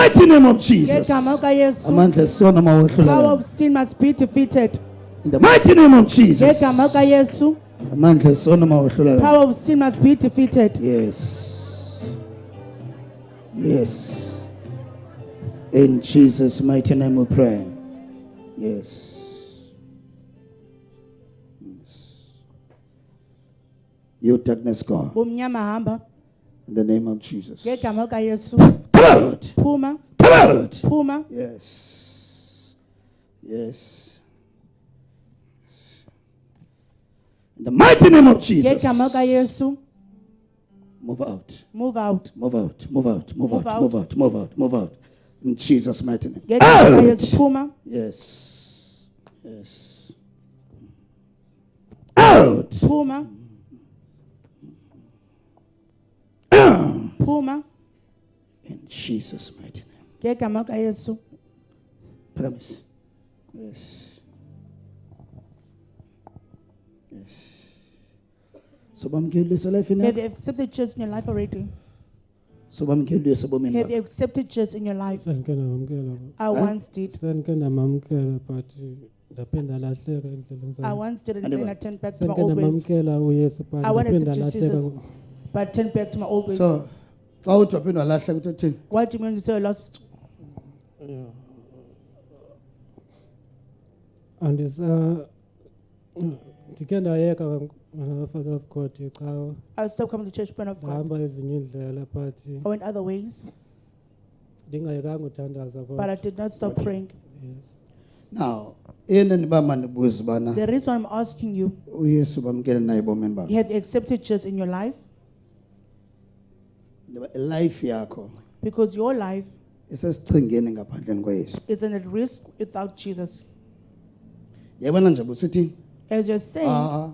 mighty name of Jesus. ngegama likaYesu. Amandla esono Power mawohlula. of sin must be defeated. In the mighty name of Jesus. ngegama likaYesu. Amandla esono mawohlula. Power of sin must be defeated. Yes. Yes. In Jesus' mighty name we pray. Yes. Yes. You darkness go. Bomnyama hamba In the name of Jesus. ngegama likaYesu. Come out. Phuma, Come out. phuma. Yes. Yes. In the mighty name of Jesus. ngegama likaYesu. Move out. Move out. Move out. Move out. Move Move out. out. Move out. Move out. Move out. In Jesus' mighty name. ngegama Out. likaYesu. Phuma, Yes. Yes. Out. phuma, Out. phuma In Jesus' mighty name. ngegama likaYesu. Promise. Yes. Yes. So bamkelisa life in Have you accepted Jesus in your life already? So bamkelisa bomini. Have you accepted Jesus in your life? Sandike ndamamkela. I once did. Sandike ndamamkela but ndaphinda lahleka endleleni I zami. once did it and Andiba. then I turned back to my Sandike old ways. ndamamkela uYesu but I wanted to ndaphinda accept lahleka. Jesus, but I turned back to my old ways. So xa uthi waphindwa lahle kuthi uthini? What do you mean to say I lost? Yeah. Andisa ndike ndayeka Father of God xa I stopped coming to church, man of God. ndahamba ezinye indlela but I went other ways, ndingayekanga uthandaza but kodwa. I did not stop praying. Yes. Now, yena niba manibuza bana The reason I'm asking you, uYesu bamkele naye ebomini bakho. have you accepted Jesus in your life? Life yakho Because your life isesichingeni ngaphandle koYesu. is in at risk without Jesus. Yabona nje usithi As you're saying,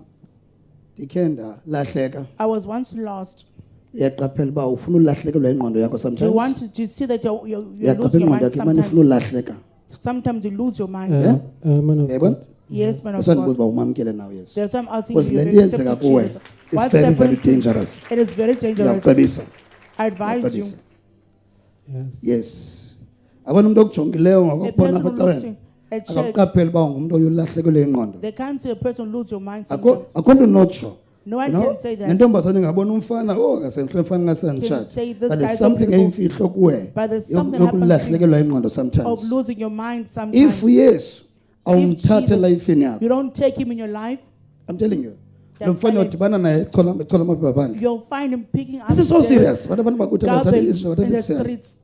ndikhe ndalahleka. I was once lost. Yaqaphela uba ufuna ulahlekelwa ingqondo yakho Do you sometimes. want to see that you're losing Yaqaphela your ingqondo mind yakho imane ifuna sometimes? ulahleka. Sometimes you lose your mind. Man of Yabona? God. Yes, man of Usandibuza God. uba umamkele nawe Yesu. There's some asking Because you, le have nto you yenzeka accepted kuwe Jesus? is What's very, very happened to you? dangerous. It is very dangerous. Ndiyakucebisa. I advise you. Ndiyakucebisa. Yes. Yes. Abona umuntu okujongileyo A ngakubona person apha who loses ecaweni. at church, Akakuqaphela uba ungumntu oyulahlekelwe ingqondo. they can't see a person lose your mind Akho sometimes. akho nto notsho. No one You know, can say that. nentombazane ingabona umfana akasenhle mfana Can ngasanditshati. say this But guy there's is something so beautiful. eyimfihlo kuwe. But there's something happens Yokulahlekelwa ingqondo of sometimes. losing your mind If sometimes. uYesu awumthathe Jesus- elifini yakho. You don't take him in your life, I'm telling you. That's Lo mfana why- udibana naye echola amabhebha phandle. you'll find him picking up This is so the serious. Abantu bakuthi abathanda garbage izinto in the abathanda streets.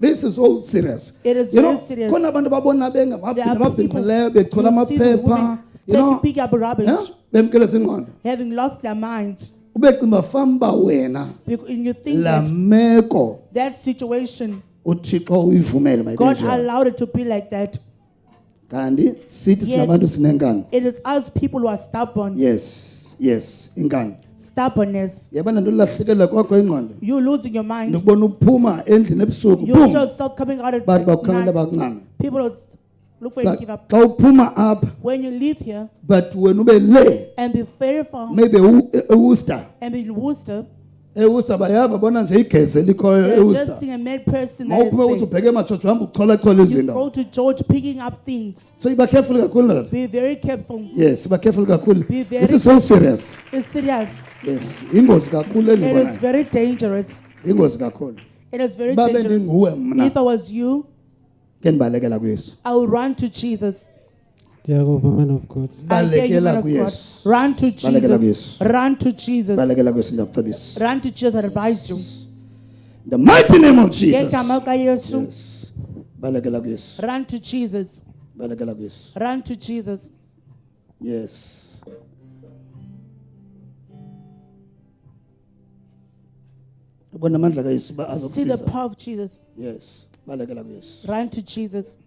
This is all serious. It is You very know, serious. khona abantu babona There are babhinqileyo people bechola who see the amaphepha. women You know, pick up rubbish, yeah, bemkele zingqondo. having lost their minds. Ubecimba famba wena And you think la that meko that situation, uThixo uyivumele God mayinjalo. allowed it to be like that. Kanti sithi Yet- sinabantu sinenkani. It is us people who are stubborn. Yes, yes, inkani. Stubbornness. Yabona ndolahlekelwa kwakho ingqondo. You losing your mind. Ndikubona uphuma endlini ebusuku. You boom, show yourself coming out at Bathi bakukhangela night. bakuncama. People would look for you to give up. Xa uphuma apha When you leave here but wena ube le and be very far maybe eWorcester. and be in Worcester, eWorcester bayaba bona nje igeze likhoyo you're just eWorcester. seeing a mad person that is Mawuphume uthi there. ubheke emajojo hamba uchola You izinto. go to George picking up things. So iba careful kakhulu na. Be very careful. Yes, iba careful kakhulu. Be very This is so serious. It's serious. Yes, ingozi kakhulu It is endibona. very dangerous. Ingozi kakhulu. It is very Babe dangerous. ndinguwe mna. If I was you, Ke ndibalekela kuYesu. I would run to Jesus. Ndiyakuva man of God. I hear you, Balekela man of God. kuYesu. Run to Balekela Jesus. kuYesu. Run to Jesus. Balekela kuYesu ndiyakucebisa. Run to Jesus. I advise you. The mighty name of Jesus. Ngegama likaYesu. Yes. Balekela kuYesu. Run to Jesus. Balekela kuYesu. Run to Jesus. Yes. Ubona amandla kaYesu ba See the azokusiza. power of Jesus. Yes. Balekela kuYesu. Run to Jesus.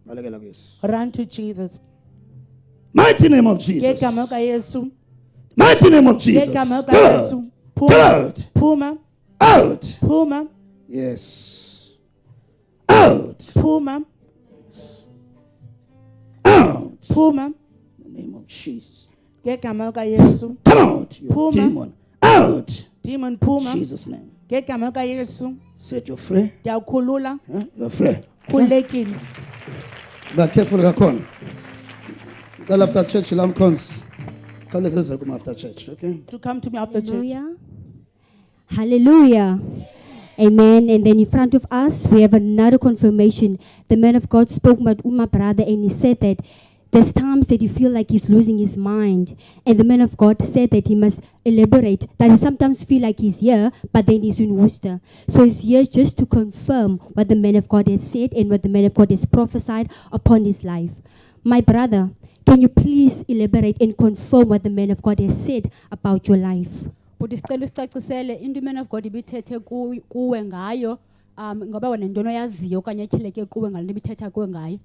Balekela kuYesu. Run to Jesus. Mighty name of Jesus. Ngegama likaYesu. Mighty name of Jesus. Ngegama Come likaYesu. out. Phuma. Come out. Phuma. Out. Phuma. Yes. Out. Phuma. Out. Phuma. In the name of Jesus. Ngegama likaYesu. Come out, you Phuma. demon. Out. Demon phuma. Jesus' name. ngegama likaYesu Set you free. ndiyakukhulula Huh? You're free. khululekile. Be careful kakhona. Tell after church lam cons. Khawuleza come after church, okay? To come to me after church. Hallelujah. Hallelujah. Amen. And then in front of us, we have another confirmation. The man of God spoke about my brother, and he said that there's times that you feel like he's losing his mind. And the man of God said that he must elaborate, that he sometimes feel like he's here, but then he's in Worcester. So he's here just to confirm what the man of God has said and what the man of God has prophesied upon his life. My brother, can you please elaborate and confirm what the man of God has said about your life? Buti sicela usicacisele into man of God ibithethe kuwe ngayo ngoba wena ntono yaziyo okanye etyhileke kuwe ngale nto ibithetha kuwe ngayo.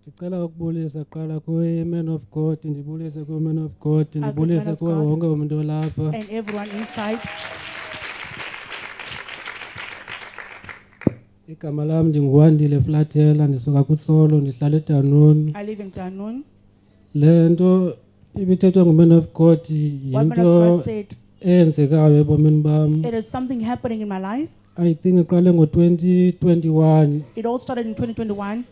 Ndicela ukubulisa qala kuwe man of God, ndibulise kuwe man of God, man ndibulise of kuwe God. wonke umuntu olapha. And everyone inside. Igama lam ndinguwandile Flathela, ndisuka kuSolo, ndihlala eDanoni. I live in Danun. Le nto ibithethwe nguman of God What man of yinto God said, eyenzekayo ebomini bam. it is something happening in my life. I think iqale ngo-2021. It all started in 2021.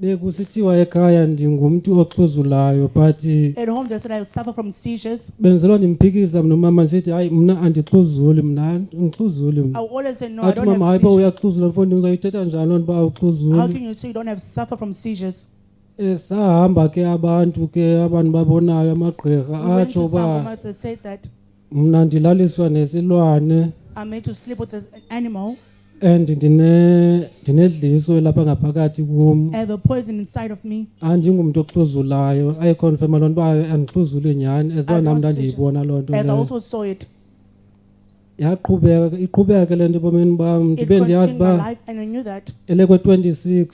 Bekusithiwa ekhaya ndingumntu oxhuzulayo but At home, they said I would suffer from seizures. benzelwa ndimphikisa nomama ndisithi hayi mna andixhuzuli, mna ndixhuzuli. I would always say, no, I Athi don't mama hayi have uba seizures. uyaxhuzula mfondini uzayithetha njani loo nto uba How awuxhuzuli. can you say you don't have suffer from seizures? Sahamba ke abantu babonayo amagqirha We went atsho to uba Sangoma, they said that mna ndilaliswa nesilwane I'm made to sleep with an animal. and ndinedliso elapha ngaphakathi kum. I have a poison inside of me. Andingumntu oxhuzulayo, ayikhonfirma loo nto uba andixhuzuli nyhani as uba I nam don't ndandiyibona loo nto As I leyo. also saw it, Iqhubeka ke le nto ebomini bam. it Ndibe ndiyazi continued my uba life, and I knew that elekwe-26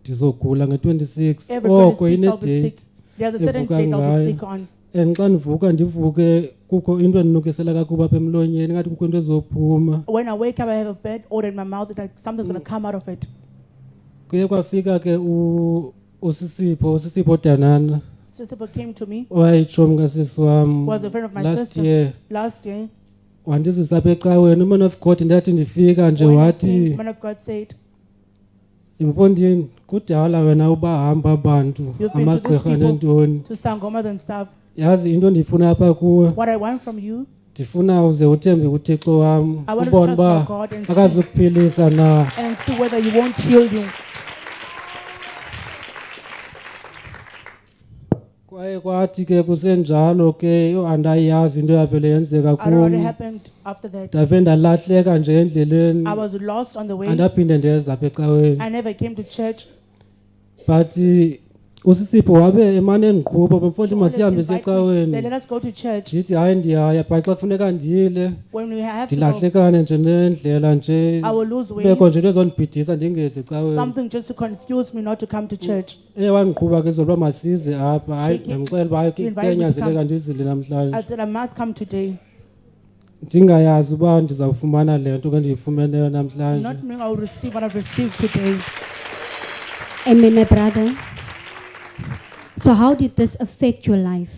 ndizogula nge-26 every oko 26 I'll be sick. ine-date. There's a certain evuka date I'll be ngayo. sick on. And xa ndivuke kukho into endinukisela kakubi apha emlonyeni ngathi kukho into ezophuma. When I wake up, I have a bad odor in my mouth that something's going to come out of it. Kuye kwafika ke usisipho Danana Sister came to me, owayitshomi kasisi wam was a friend of my last sister. year. Last year. Wandizisa apha ecaweni, uman of God ndathi ndifika nje When I wathi came, man of God said, imfondini kudala wena uba hamba abantu You've been to these amagqirha people. nentoni. to Sangoma and stuff. Yazi into ndifuna apha kuwe, What I want from you, ndifuna uze uthembe kuThixo wam I want to ubone trust my uba God and see, akazukuphilisa na. and see whether He won't heal you. Kwaye kwathi ke kusenjalo ke andayazi into yavele yenzeka I don't know what kum. happened after that. Ndave ndalahleka nje endleleni, I was lost on the way. andaphinde ndeza apha ecaweni. I never came to church. But usisipho wabe emane ndiqhuba bafowethu So always masihambe invite me. secaweni. They let us go to church. Ndithi hayi ndiyaya but xa kufuneka ndiyile When we have to go, ndilahlekane nje nendlela nje I will lose kubekho weight. nje into ezondibhidisa ndingezi ecaweni. Something just to confuse me not to come to church. Wandiqhuba ke zoba masize apha hayi She ndamxela uba hayi he invited me to kuyanyanzeleka come. ndizile I namhlanje said, I must come today. ndingayazi uba ndizawufumana le nto ke ndiyifumeneyo namhlanje. Not knowing I will receive what I've received today. Amen, my brother. So how did this affect your life?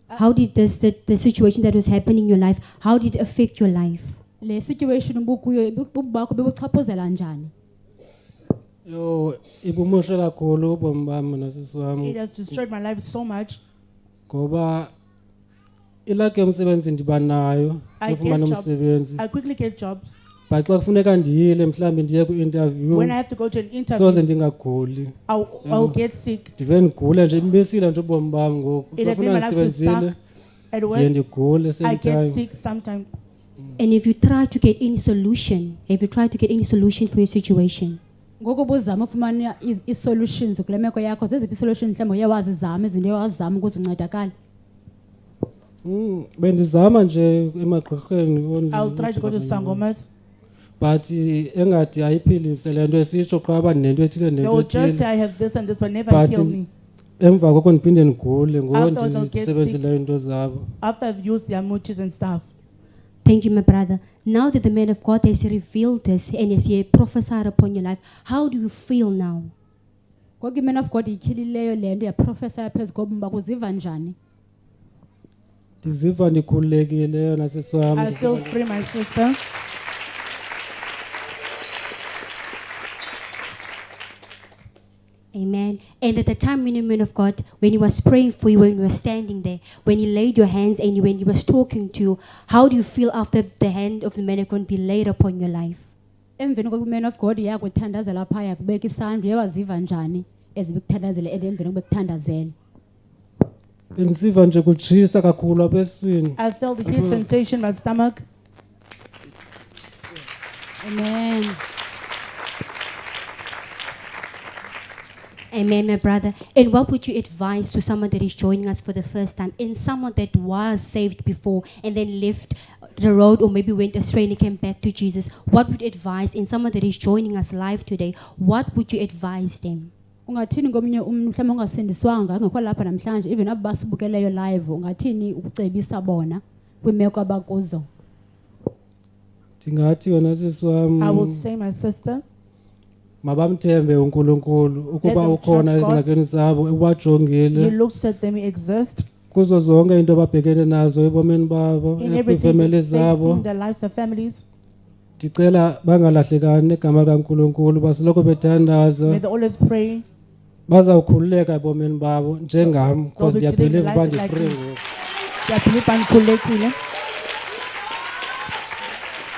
How did the situation that was happening in your life, how did it affect your life? Le situation ubukuyo ubukho bebuchaphuzela njani? Yo ibumoshe kakhulu ubomi bam nosisi wam It has destroyed my life so much. ngoba ilakhe umsebenzi ndiba nayo I ndifumana get jobs. umsebenzi I quickly get jobs. but xa kufuneka ndiyile mhlawumbi ndiye ku-interview When I have to go to an soze interview, ndingaguli, I'll get sick. ndive ndigule nje imbesile nje ubomi bam ngoku. It Xa has made my kufuna life to ndisebenzile stuck at ndiye work. ndigule I same get time. sick sometimes. And if you try to get any solution, have you tried to get any solution for your situation? Ngoku buzama ufumana i-solutions kule meko yakho, zeziphi i-solution mhlawumbi uye wazizama, izinto uye wazizama ukuze uncedakale? Bendizama nje emagqirheni only I'll try to go to Sangomas. but engathi ayiphilise le nto esitsho qha uba ndinento ethile They nento will just ethile say I have this and this, but never But heal me. emva koko ndiphinde ndigule ngoku Afterwards I'll get ndisebenzile into zabo. After I've used their motives and stuff. Thank you, my brother. Now that the man of God has revealed this and has prophesied upon your life, how do you feel now? Ngoku i-man of God iyityhilileyo le nto yaprofesaya phezu kobomi bakho, uziva njani? ndiziva ndikhululekileyo nasisi wam. I feel free, my sister. Amen. And at the time, man of God, when he was praying for you, when you were standing there, when he laid your hands and when he was talking to you, how do you feel after the hand of the man of God be laid upon your life? Emveni kokuba man of God yakuthandazela phaya yakubeka isandla uyawaziva njani ezibekuthandazele emveni kokuba bekuthandazele? Bengisiva nje kutshisa kakhulu apha esiswini. I felt the heat sensation in my stomach. Amen. Amen, my brother. And what would you advise to someone that is joining us for the first time, and someone that was saved before and then left the road or maybe went astray and came back to Jesus? What would you advise in someone that is joining us live today? What would you advise them? Ungathini ngomunye umuntu mhlawumbe ongasindiswanga ngekho lapha namhlanje even abo basibukeleyo live ungathini ukucebisa bona kwimeko abakuzo? Ndingathi yona sisi wam I will say, my sister, mabamthembe uNkulunkulu ukuba them ukhona trust God. ezingxakini zabo He ubajongile looks at them, He exists. kuzo zonke into ababhekene nazo ebomini babo In everything efemeli that they see zabo. in their lives, their families. Ndicela bangalahlekani negama likaNkulunkulu basoloko bethandaza May they always pray. bazawukhululeka ebomini babo njengam because They'll be today ndiyabhelieve uba life like ndi-free you. ngoku. Ndiyaphilipha ndikhululekile.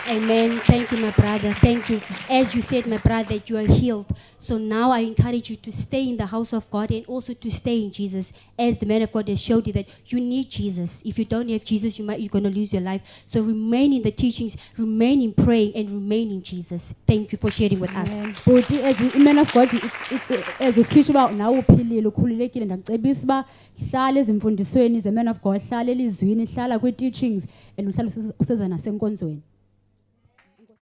Amen. Thank you, my brother. Thank you. As you said, my brother, that you are healed. So now I encourage you to stay in the house of God and also to stay in Jesus. As the man of God has showed you that you need Jesus. If you don't have Jesus, you're going to lose your life. So remain in the teachings, remain in praying, and remain in Jesus. Thank you for sharing with us. Bhuti as man of God as usitsho uba nawe uphilile ukhululekile ndakucebisa uba hlala ezimfundisweni ze man of God hlala elizwini hlala kwi-teachings and uhlala useza nasenkonzweni.